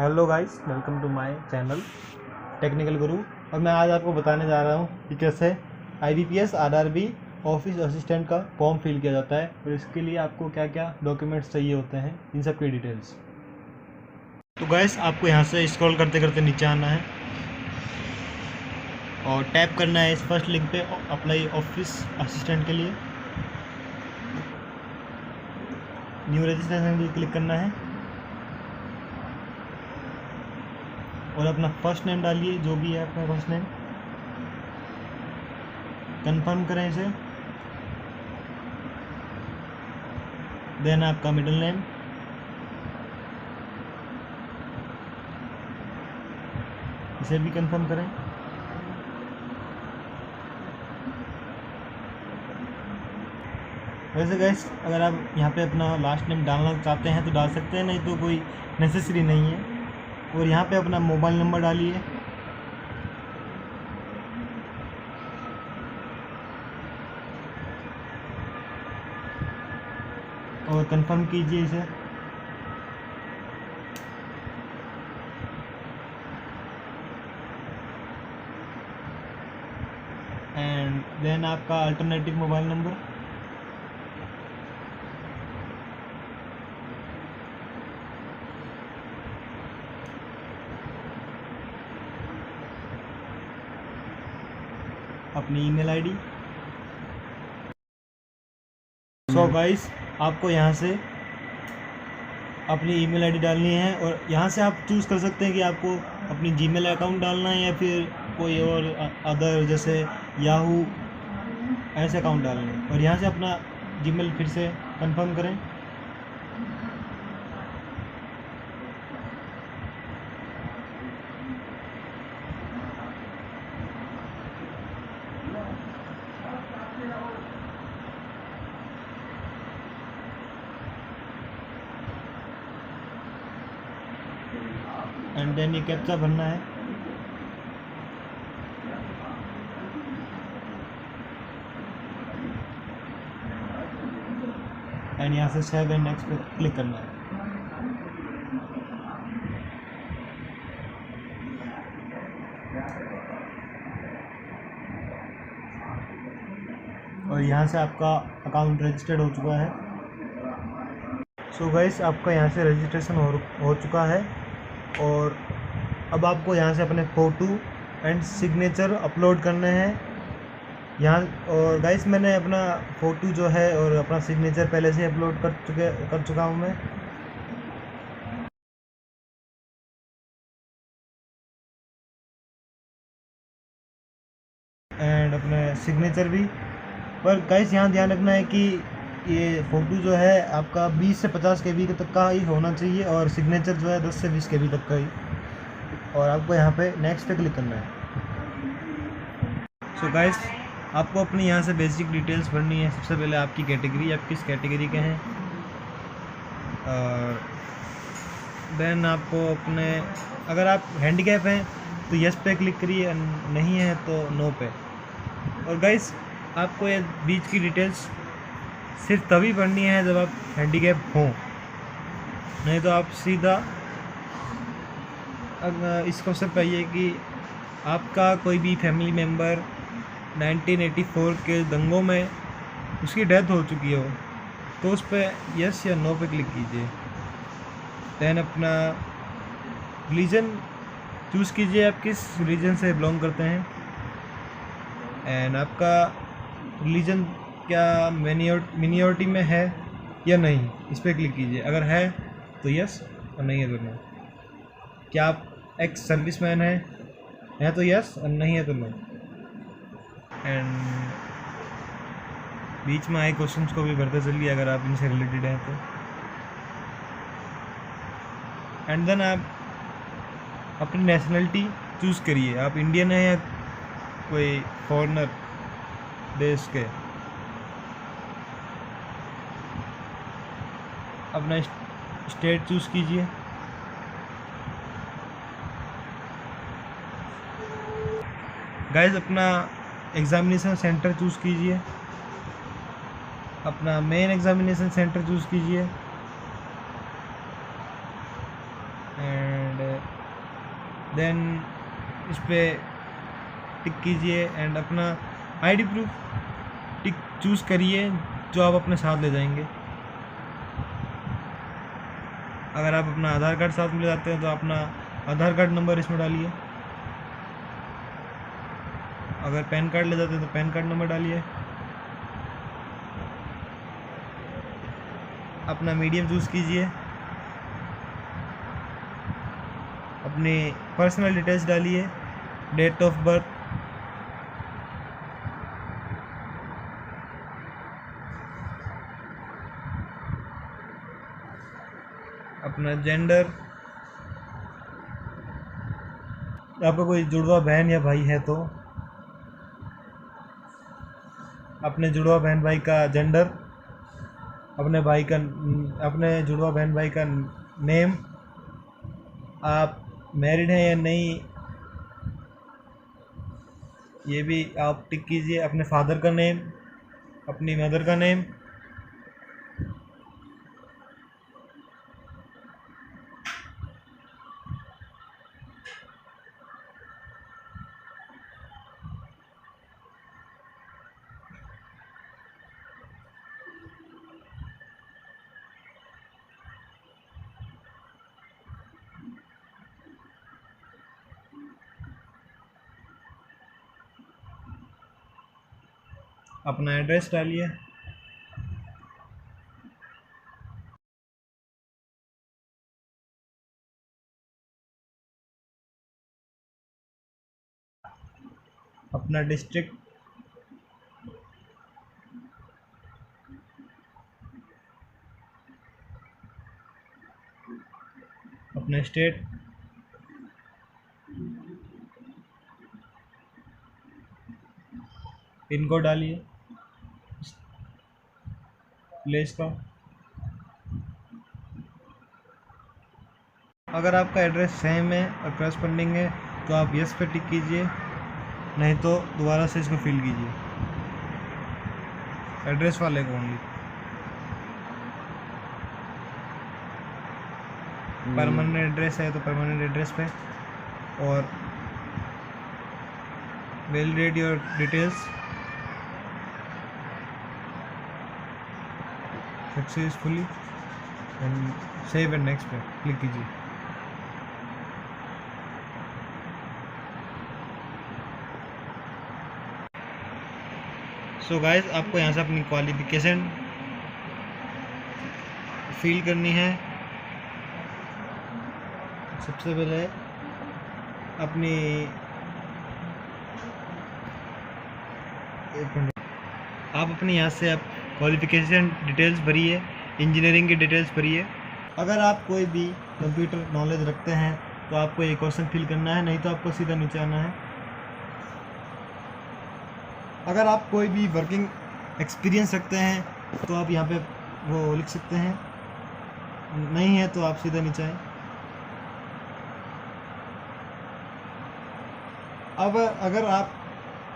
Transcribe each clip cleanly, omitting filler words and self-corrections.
Hello guys, welcome to my channel Technical Guru. और मैं आज आपको बताने जा रहा हूँ कि कैसे IBPS RRB ऑफिस असिस्टेंट का फॉर्म फिल किया जाता है और इसके लिए आपको क्या क्या डॉक्यूमेंट्स चाहिए होते हैं, इन सब की डिटेल्स। तो गाइस, आपको यहाँ से स्क्रॉल करते करते नीचे आना है और टैप करना है इस फर्स्ट लिंक पे, अप्लाई ऑफिस असिस्टेंट के लिए। न्यू रजिस्ट्रेशन के लिए क्लिक करना है और अपना फर्स्ट नेम डालिए, जो भी है अपना फर्स्ट नेम। कंफर्म करें इसे। देन आपका मिडिल नेम, इसे भी कंफर्म करें। वैसे गाइस, अगर आप यहाँ पे अपना लास्ट नेम डालना चाहते हैं तो डाल सकते हैं, नहीं तो कोई नेसेसरी नहीं है। और यहाँ पे अपना मोबाइल नंबर डालिए और कंफर्म कीजिए इसे। एंड देन आपका अल्टरनेटिव मोबाइल नंबर, अपनी ईमेल आईडी। सो गाइस, आपको यहाँ से अपनी ईमेल आईडी डालनी है और यहाँ से आप चूज़ कर सकते हैं कि आपको अपनी जीमेल अकाउंट डालना है या फिर कोई और अदर जैसे याहू ऐसे अकाउंट डालना है। और यहाँ से अपना जीमेल फिर से कंफर्म करें। एंड देन ये कैप्चा भरना है। एंड यहाँ से सेव एंड नेक्स्ट पे क्लिक करना है। और यहाँ से आपका अकाउंट रजिस्टर्ड हो चुका है। सो गाइस, आपका यहाँ से रजिस्ट्रेशन हो चुका है और अब आपको यहाँ से अपने फ़ोटो एंड सिग्नेचर अपलोड करने हैं यहाँ। और गाइस, मैंने अपना फ़ोटो जो है और अपना सिग्नेचर पहले से अपलोड कर चुका हूँ मैं। एंड अपने सिग्नेचर भी। पर गाइस, यहाँ ध्यान रखना है कि ये फ़ोटो जो है आपका 20 से 50 KB तक का ही होना चाहिए और सिग्नेचर जो है 10 से 20 KB तक का ही। और आपको यहाँ पे नेक्स्ट पे क्लिक करना है। सो गाइस, आपको अपनी यहाँ से बेसिक डिटेल्स भरनी है। सबसे पहले आपकी कैटेगरी, आप किस कैटेगरी के हैं। और देन आपको अपने, अगर आप हैंडीकैप हैं तो यस पे क्लिक करिए, नहीं है तो नो पे। और गाइस, आपको ये बीच की डिटेल्स सिर्फ तभी भरनी है जब आप हैंडीकैप हों, नहीं तो आप सीधा इस क्वेश्चन पे आइए कि आपका कोई भी फैमिली मेम्बर 1984 के दंगों में उसकी डेथ हो चुकी हो तो उस पर यस या नो पे क्लिक कीजिए। दैन अपना रिलीजन चूज़ कीजिए, आप किस रिलीजन से बिलोंग करते हैं। एंड आपका रिलीजन क्या मिनियोरिटी में है या नहीं, इस पर क्लिक कीजिए। अगर है तो यस और नहीं है तो नो। क्या आप एक्स सर्विसमैन है तो यस और नहीं है तो नो। एंड बीच में आए क्वेश्चंस को भी भरते चलिए अगर आप इनसे रिलेटेड हैं तो। एंड देन आप अपनी नेशनलिटी चूज़ करिए, आप इंडियन हैं या कोई फॉरेनर देश के। अपना स्टेट चूज़ कीजिए। गाइस, अपना एग्ज़ामिनेशन सेंटर चूज़ कीजिए, अपना मेन एग्ज़ामिनेशन सेंटर चूज़ कीजिए। एंड देन इस पर टिक कीजिए एंड अपना आईडी प्रूफ टिक चूज़ करिए जो आप अपने साथ ले जाएंगे। अगर आप अपना आधार कार्ड साथ में ले जाते हैं तो अपना आधार कार्ड नंबर इसमें डालिए। अगर पैन कार्ड ले जाते हैं तो पैन कार्ड नंबर डालिए। अपना मीडियम चूज़ कीजिए, अपनी पर्सनल डिटेल्स डालिए, डेट ऑफ बर्थ, अपना जेंडर, आपका कोई जुड़वा बहन या भाई है तो अपने जुड़वा बहन भाई का जेंडर, अपने जुड़वा बहन भाई का नेम, आप मैरिड हैं या नहीं ये भी आप टिक कीजिए। अपने फादर का नेम, अपनी मदर का नेम, अपना एड्रेस डालिए। अपना डिस्ट्रिक्ट, अपने स्टेट, पिन कोड डालिए प्लेस का। अगर आपका एड्रेस सेम है और करस्पॉन्डिंग है तो आप यस पे टिक कीजिए, नहीं तो दोबारा से इसको फिल कीजिए एड्रेस वाले को ओनली। परमानेंट एड्रेस है तो परमानेंट एड्रेस पे, और validate your details successfully and save and next पे क्लिक कीजिए। सो गाइस, आपको यहाँ से अपनी क्वालिफिकेशन फिल करनी है। सबसे पहले अपनी आप अपने यहाँ से आप क्वालिफिकेशन डिटेल्स भरिए, इंजीनियरिंग की डिटेल्स भरिए। अगर आप कोई भी कंप्यूटर नॉलेज रखते हैं तो आपको ये क्वेश्चन फिल करना है, नहीं तो आपको सीधा नीचे आना है। अगर आप कोई भी वर्किंग एक्सपीरियंस रखते हैं तो आप यहाँ पे वो लिख सकते हैं, नहीं है तो आप सीधा नीचे आएँ। अब अगर आप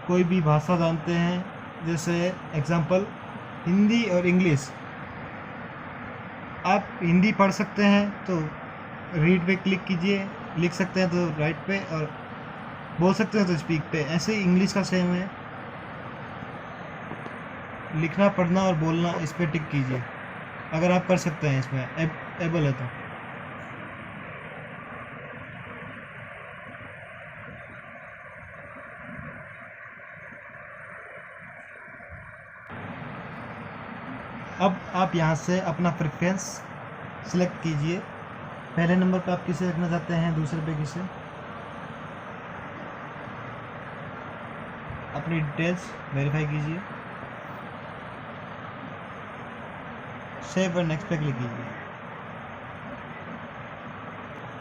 कोई भी भाषा जानते हैं, जैसे एग्जांपल हिंदी और इंग्लिश, आप हिंदी पढ़ सकते हैं तो रीड पे क्लिक कीजिए, लिख सकते हैं तो राइट पे, और बोल सकते हैं तो स्पीक पे। ऐसे ही इंग्लिश का सेम है, लिखना पढ़ना और बोलना इस पर टिक कीजिए अगर आप कर सकते हैं, इसमें एबल है तो। अब आप यहाँ से अपना प्रेफरेंस सिलेक्ट कीजिए। पहले नंबर पे आप किसे रखना चाहते हैं, दूसरे पे किसे। अपनी डिटेल्स वेरीफाई कीजिए, सेव और नेक्स्ट पे क्लिक कीजिए।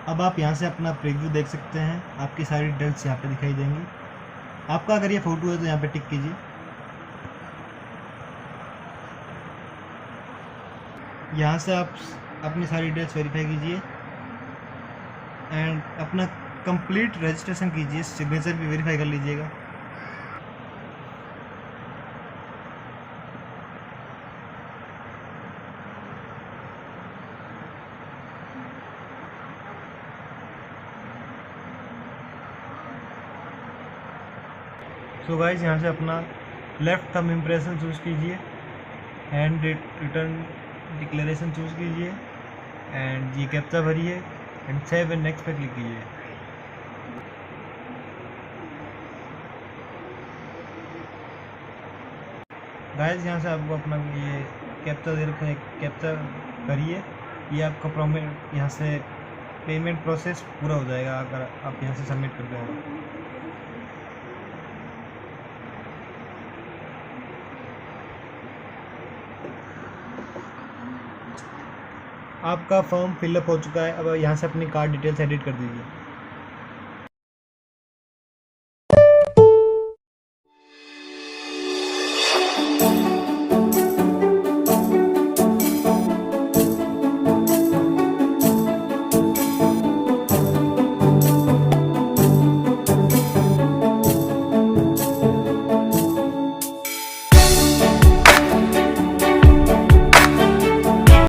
अब आप यहाँ से अपना प्रीव्यू देख सकते हैं, आपकी सारी डिटेल्स यहाँ पे दिखाई देंगी। आपका अगर ये फ़ोटो है तो यहाँ पे टिक कीजिए। यहाँ से आप अपनी सारी डिटेल्स वेरीफाई कीजिए एंड अपना कंप्लीट रजिस्ट्रेशन कीजिए, सिग्नेचर भी वेरीफाई कर लीजिएगा। सो गाइस यहाँ से अपना लेफ़्ट थंब इम्प्रेशन चूज़ कीजिए, हैंड रिटर्न डिक्लेरेशन चूज़ कीजिए एंड ये कैप्चा भरिए एंड सेव एंड नेक्स्ट पे क्लिक कीजिए। गाइस यहाँ से आपको अपना ये कैप्चा दे रखा है, कैप्चा भरिए, ये आपका प्रॉमिट यहाँ से पेमेंट प्रोसेस पूरा हो जाएगा अगर आप यहाँ से सबमिट कर देंगे। आपका फॉर्म फिलअप हो चुका है। अब यहाँ से अपनी कार्ड डिटेल्स एडिट कर दीजिए।